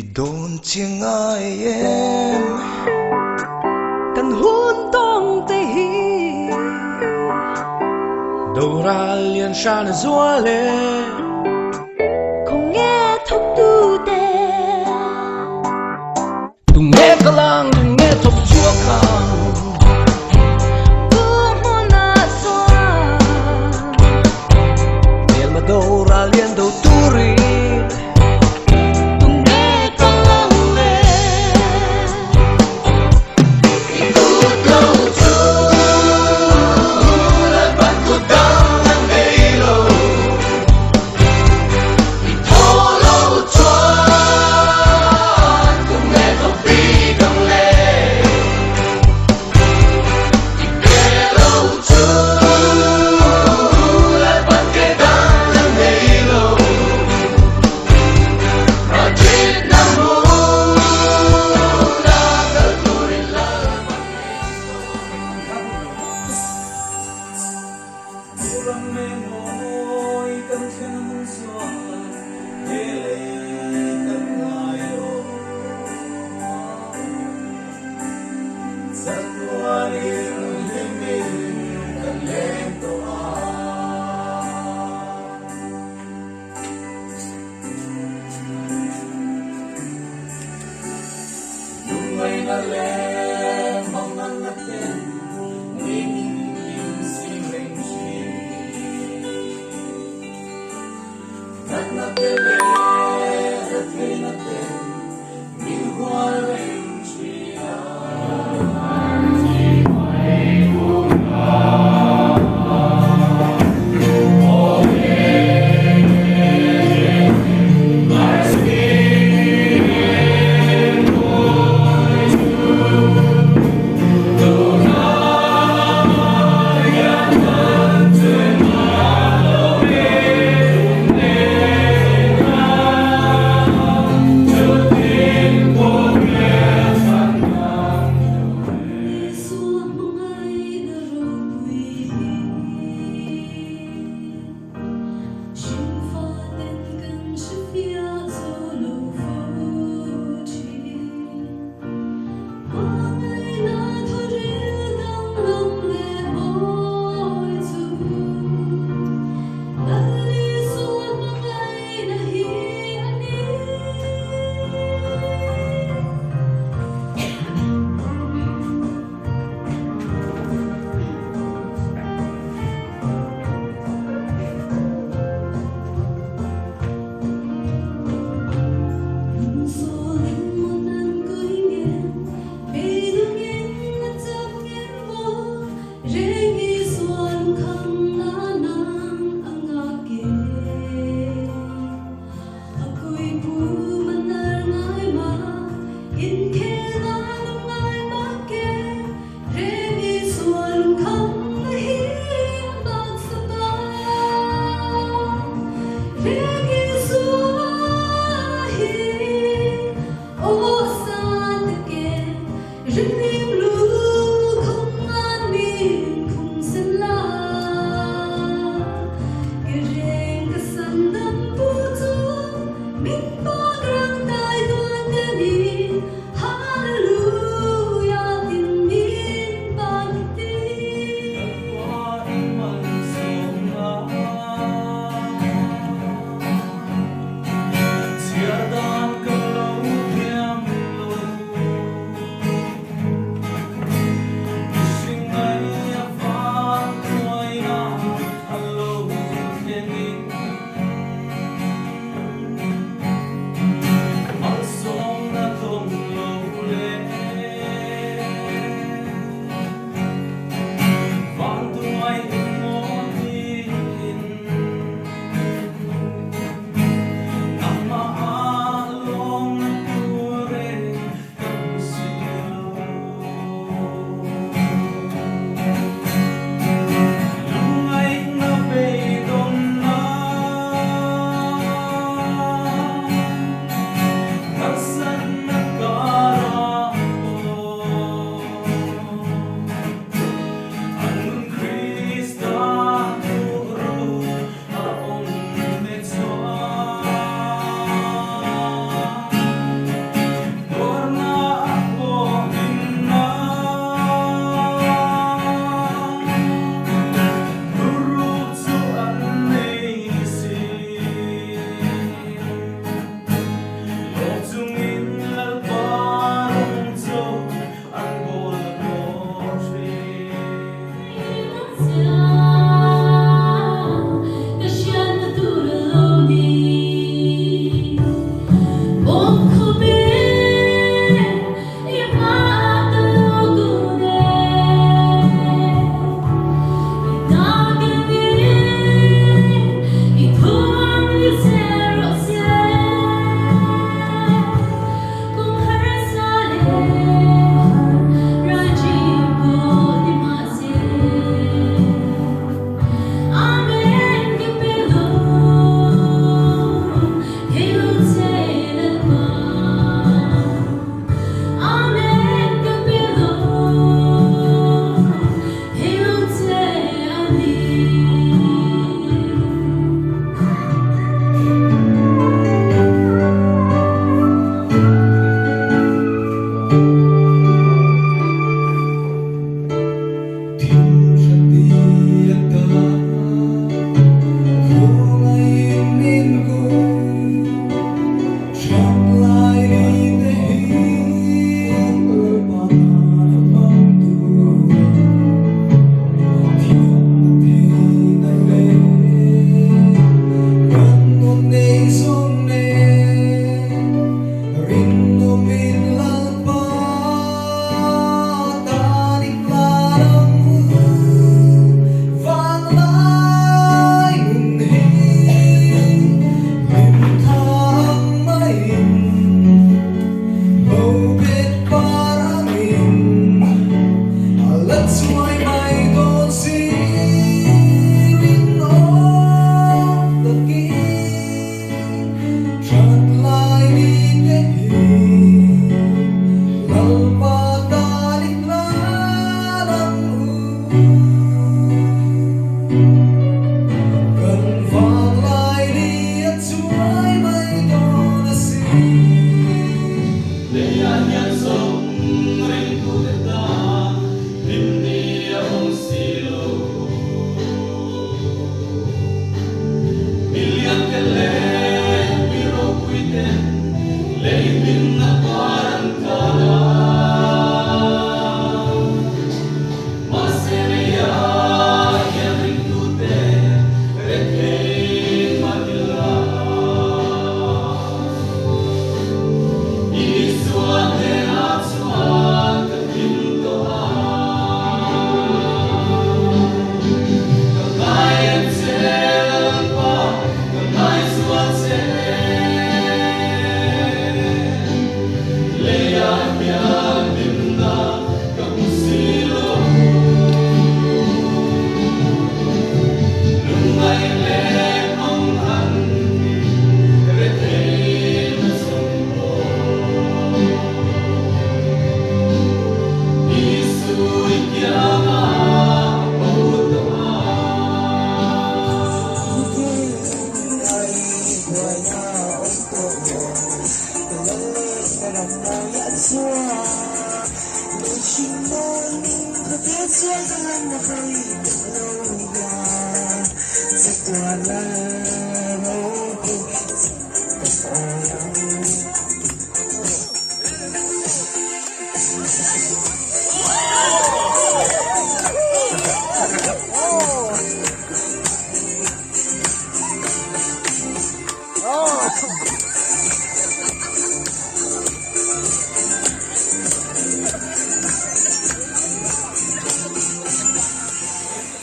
idon chiang ai em kan hun tong te hi đâu ra liền shan zuale không nghe thốc tu te tung nghe kalang tung nghe thok chua khang tu mona soa el ma đâu ra liền đâu turi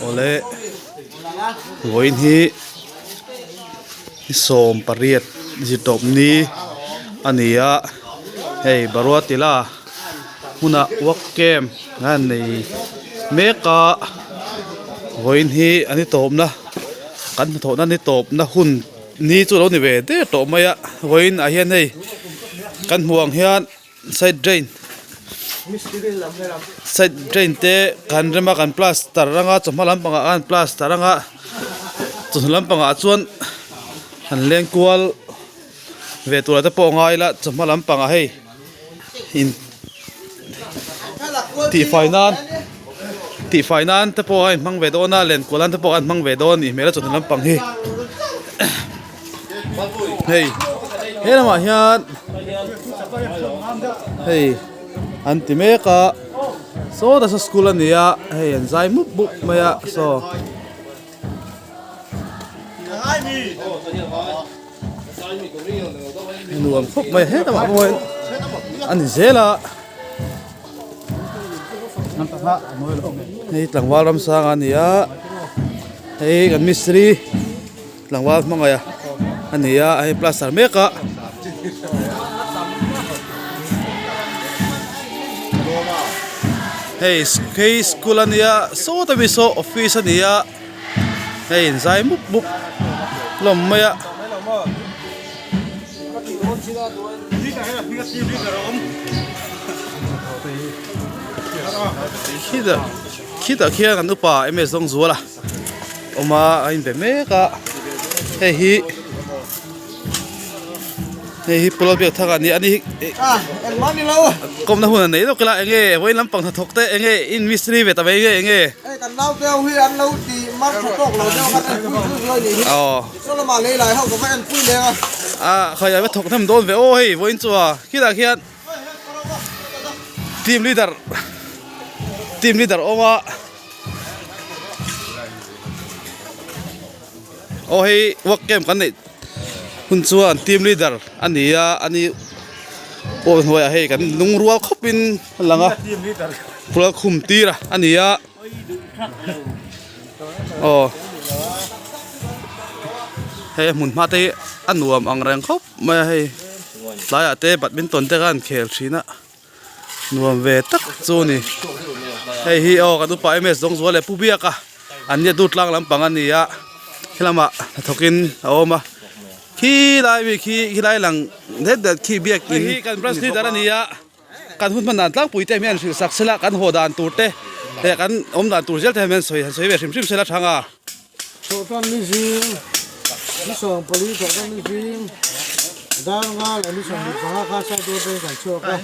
Ole voin hi som pariat jitop ni ania hei baruatila huna wakem ngan nei meka voin hi ani tomna kan thona ni top na hun ni chu lo ni ve te to maya voin a hian hei kan huang hian side drain te kan rema kan plaster ranga chama lampanga an plaster ranga chu lampanga chuan an leng kual ve tura te po ngai la chama lampanga hei in ti fainan te po ai mang ve dona len kualan te po an mang ve don ni mera chu lampang hi hei hena ma hian hei antimeka so da sa school ania hey anzai mup bup maya so nuam khop mai he ta ma boy ani zela hey tlangwal ram sang ania hey kan mistri tlangwal mangaya ania hey plaster meka hey school ania so ta bi so office ania hey zai mup bup lom maya kita kia kan upa ms dong zuala oma ain be meka hey hi pulo biak thaka ni ani en mani lo kom na hun nei lo kala enge voi lampang thok te enge in mystery ve ta ve enge ai kan lau teo hi an lau ti mar thok lo teo kan pui loi ni so la ma le lai ho ko ma an pui le khaya ve thok tham don ve o hei voin chua kita khian team leader oma o hei work game kan nei hun chuan team leader ania ani o hoi hei kan lung rual khopin langa pula khum tira ania hei mun ma te anuam angreng khop ma hei laya te badminton te kan khel thina nuam ve tak chu ni hei hi kan upa ms dong zuale pubiaka ania du tlang lampang ania hilama thokin oma khi lai lang det khi biak hi kan branch leader ania kan hun man tlang puite mian sil saksela kan hodan turte te kan omdan turjel te men soi ve rim sela thanga so kan ni jing ni so pali so kan ni jing dan nga le ni som panga ka sa do be kan chu ka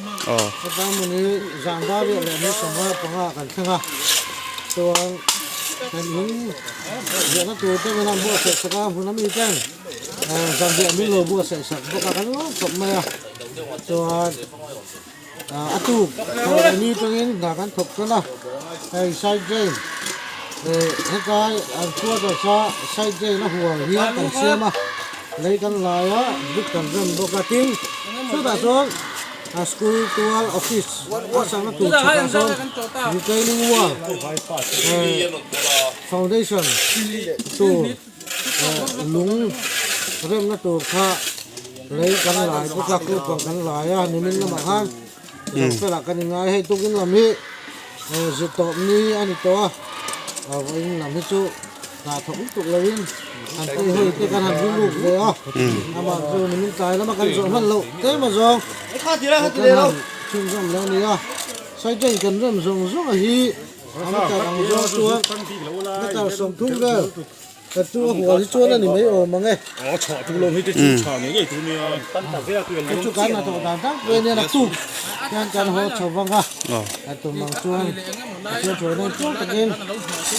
ta mu ni jang da be le ni som panga kan thanga to kan in ya na to te na bo se sa ka hu na mi ten jang de mi lo bo se sa bo ka kan lo pop ma ya to atu to ni to in da kan thop ka na ai sai je he kai an chu to sa sai je na huwa hi kan se ma lấy căn lại á giúp cần rừng bốc cả tiếng số đã số school tour office có sang nó tụt cả số như cây linh hoa foundation tụ lúng rừng nó tụ khá lấy căn lại bốc cả cứ bằng căn lại á nên mình làm hàng phải là căn ngay hay tôi cũng làm đi dự tộp ni anh to anh làm hết chỗ là thống tụ lấy anh tôi hơi cái căn hàng lục về à mà rồi mình cái nó mà căn rộng hơn lộ thế mà rồi cái căn hàng chung rộng lên đi à xoay chân cần rộng rộng rất là hi nó cả bằng do chúa nó cả sống thung cơ cái chúa hồ thì chúa là mấy ổ mà nghe cái chúa cái là thọ đàn tác về nên là tu cái căn hồ chầu vang ha cái tụi bằng chúa chúa nên chúa tự nhiên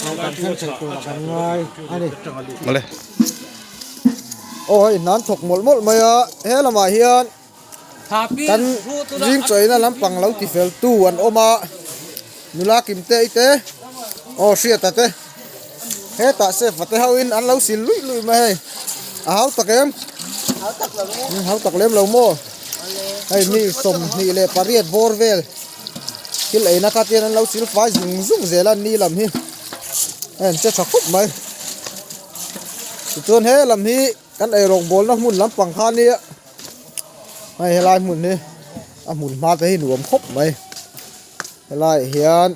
nó cần thêm chạy tụi là cần ngoài anh đi lên ôi nán thục một mày à thế là mà hiền căn riêng chơi là lắm bằng lâu thì phải tu anh ôm à nula kim tê tê ô xia ta tê hết ta sẽ phải hao in ăn lâu xin lụi lụi mày áo tắc em áo tắc lem lâu mô hay ni sôm ni lệ pariat borvel cái lấy nó cắt tiền ăn lâu xin phải dùng dùng dễ là ni làm hi em chết sặc khúc mày tuần hết làm hi căn ấy rồng bồn nó muốn lắm bằng khan đi á mày lại muốn đi muốn ma tới nuông khóc mày lại hiện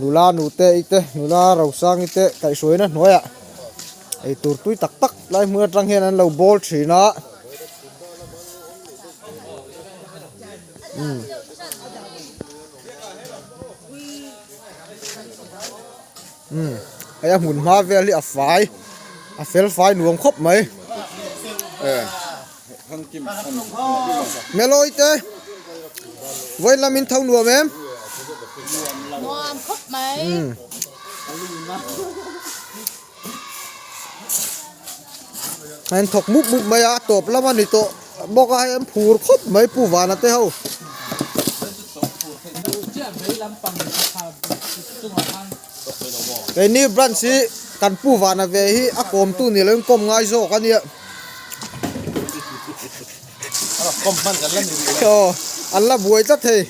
nula nute ite nula rau sang ite cái suối nó nói ạ ấy tụt túi tắc tắc lại mưa trăng hiện ăn lẩu bol chỉ nó ấy muốn ma về li phải phèn phải nuông khóc mày mẹ lôi tê vậy là mình thâu nuông em nuông khóc mày anh thọc múc múc mày à tộp lắm anh đi tộp bóc ai em phù khóc mấy phù vàng là tê hậu cái ní brand xí cần phù vàng là về hi ác ôm tu này lên com ngay rồi cái này anh là buổi chắc thì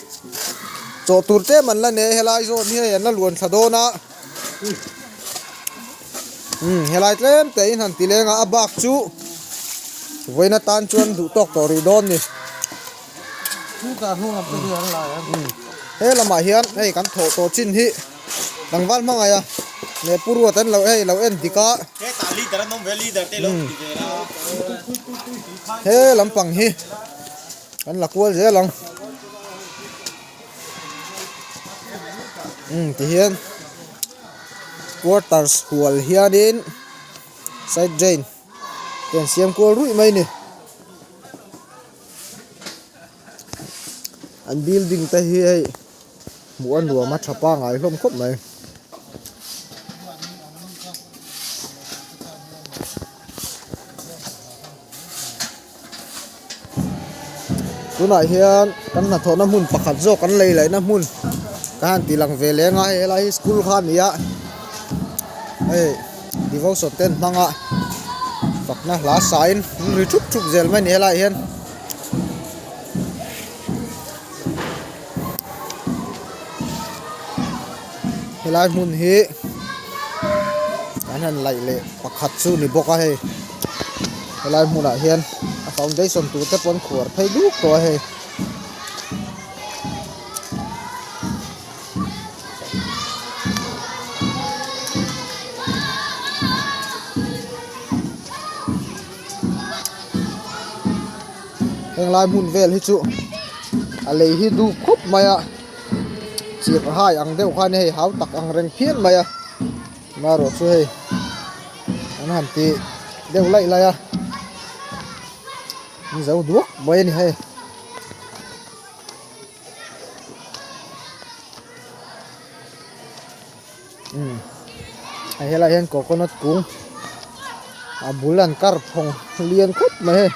chỗ tụt thế mình là nè helai rồi như anh là luồn sờ đô na helai thêm thế anh tỷ lệ ngã bạc chú với nó tan chuan đủ tóc tỏi đòn nè chú cả không làm cái gì anh lại thế là mà hiền hey cắn thổ tổ chín hi đằng văn mang à nè puru tên lâu hey lâu em thì có thế làm bằng hi anh là cua dễ lòng thì hiền quarters hual hiền đến side drain tiền xem cua rụi mày nè anh building tay hi muốn đùa mắt chapa ngài không khóc mày tu nãy hiền căn là thọ năm hun bạc hạt dọc căn lấy lấy năm hun căn tỷ lăng về lẽ ngay là school khan nia ấy đi vào sốt tên mang ạ bạc na lá sign người chụp chụp zel mấy nia lại hiền lại mun hi anh lại lệ bạc hạt su ni boka hay lại mun à hiền foundation tu te pon khur phai du to he heng lai mun vel hi chu a lei hi du khup maya chiếc hai ang deuh khan hei hau tak ang reng phian maya ma ro chu hei an han ti deuh lai lai a นี่เจ้าดุกไว้นี่ให้ไอ้เฮล่ะเห็นโกโก้นัทกุ้งบุลันคาร์พงเลียนคุดมาให้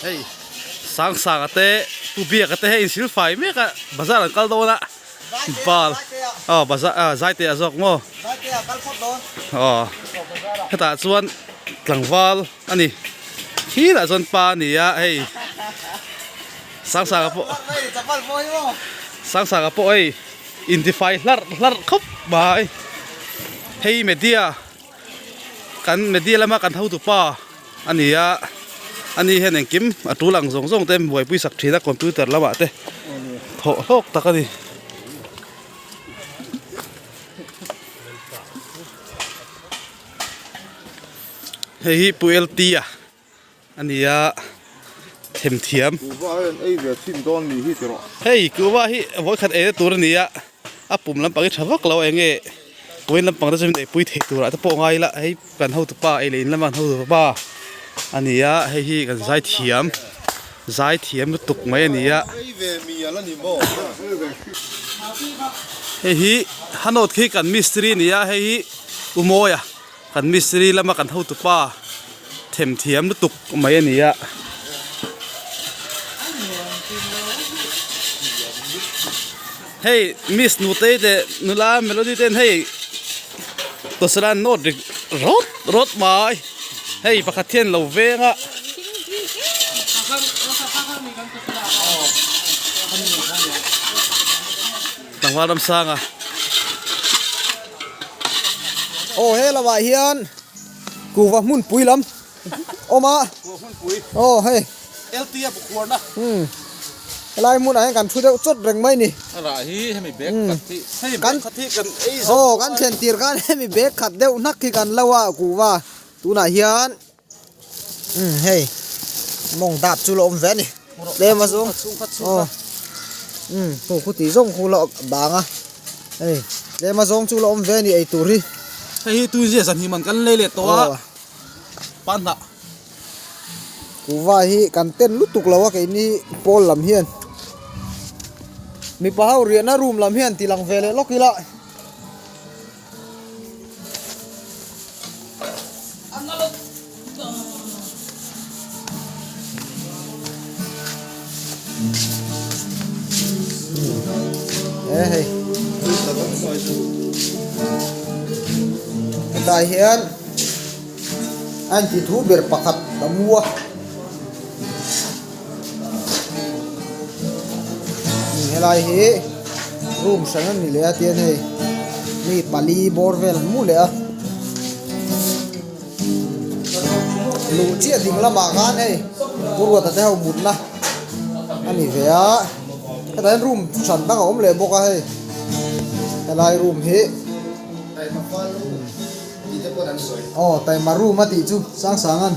เฮ้ยสังสารเตะตูเบียกเตะให้อินสิลไฟไม่กะบาซาร์กัลโดนะบาลบาซาร์ใจเตะจอกมั้งขนาดส่วนหลังวาลอันนี้ที่ละส่วนปานี่อะเฮ้ยสังสารพวกสังสารพวกอินทิไฟลัดครบบายเฮ้ยเมดียกันเมดียแล้วมากันเท่าตัวป้าอันนี้อะอันนี้เห็นอย่างกิมตัวหลังส่งเต็มบวยปุ้ยสักทีนักคอมพิวเตอร์ละบาทเต้โถโลกตะกันดิเฮ้ยปุยเอลตีอ่ะอันนี้อะเทียมเฮ้ยกูว่าฮิวันขัดตัวนี้อะปุ่มลำปังที่ชาวเราเองเว้นลำปังจะเป็นปุยเทตัวละถ้าปองไงละให้กันเท่าตัวป้าเลยลำปังเท่าตัวป้าอันนี้อะให้กันใจเทียมตุกไหมอันนี้อะเฮ้ยฮันโนดขี้กันมิสตรีนี่อะเฮ้ยอุโมยกันมิสตรีแล้วมากันเท่าตัวป้าเทียมตุกไหมอันนี้อะเฮ้ยมิสนูเต้เดนูลาเมโลดี้เต้นเฮ้ยตัวสลานโนดรถมาเฮ้ยปะคัดเทียนเราเวงอะต่างว่าลำสร้างอะโอ้เฮ้ละวะเฮียนกูว่ามุ่นปุ๋ยลำโอมาโอ้เฮ้ยเอลตีบุกควรนะอะไรมุ่นอะไรกันช่วยจดแรงไหมนี่อะไรให้ไม่เบรกขัดที่ให้กันขัดที่กันโอ้กันเชนตีร์กันให้มีเบรกขัดเดี๋ยวนักที่กันแล้วว่ากูว่าตัวไหนเฮียนเฮ้ยมองดาบจุลอมแฟนนี่เดี๋ยวมาส่งโอ้โหคุณตีส่งคุณละบางอ่ะเฮ้ยเดี๋ยวมาส่งจุลอมแฟนนี่ไอตัวนี้ไอ้ตัวเสียสันหิมันกันเละตัวปั้นอะกูว่าฮีกันเต้นลุตุกแล้วว่าไอ้นี่โปลลำเฮียนมีป้าเรียนนะรูมลำเฮียนตีหลังเวลล็อกกี่ละเฮ้ยได้เฮียนอันที่ทูเบิร์ปักขัดตะมัวอะไรเฮ้รูมสังนี่เลยเตียนเฮ้นี่ปาลีบอร์เวลมูเลยลูเจียดิ่งละมากานเฮ้กูรู้แต่เฮาบุญนะอันนี้เว้ยแต่รูมฉันตั้งอมเลยบอกเฮ้อะไรรูมเฮ้อ๋อแต่มารูมมาติจูsangan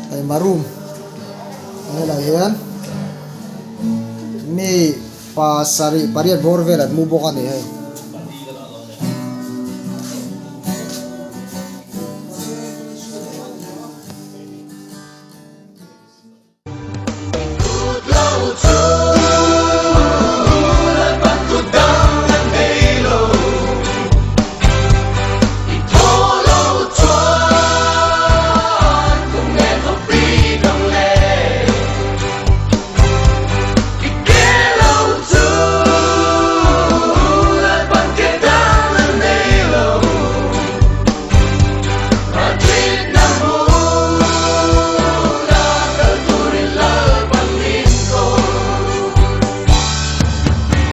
แต่มารูมอะไรเฮ้นี่pasari parian borvelat mu bokan ni hai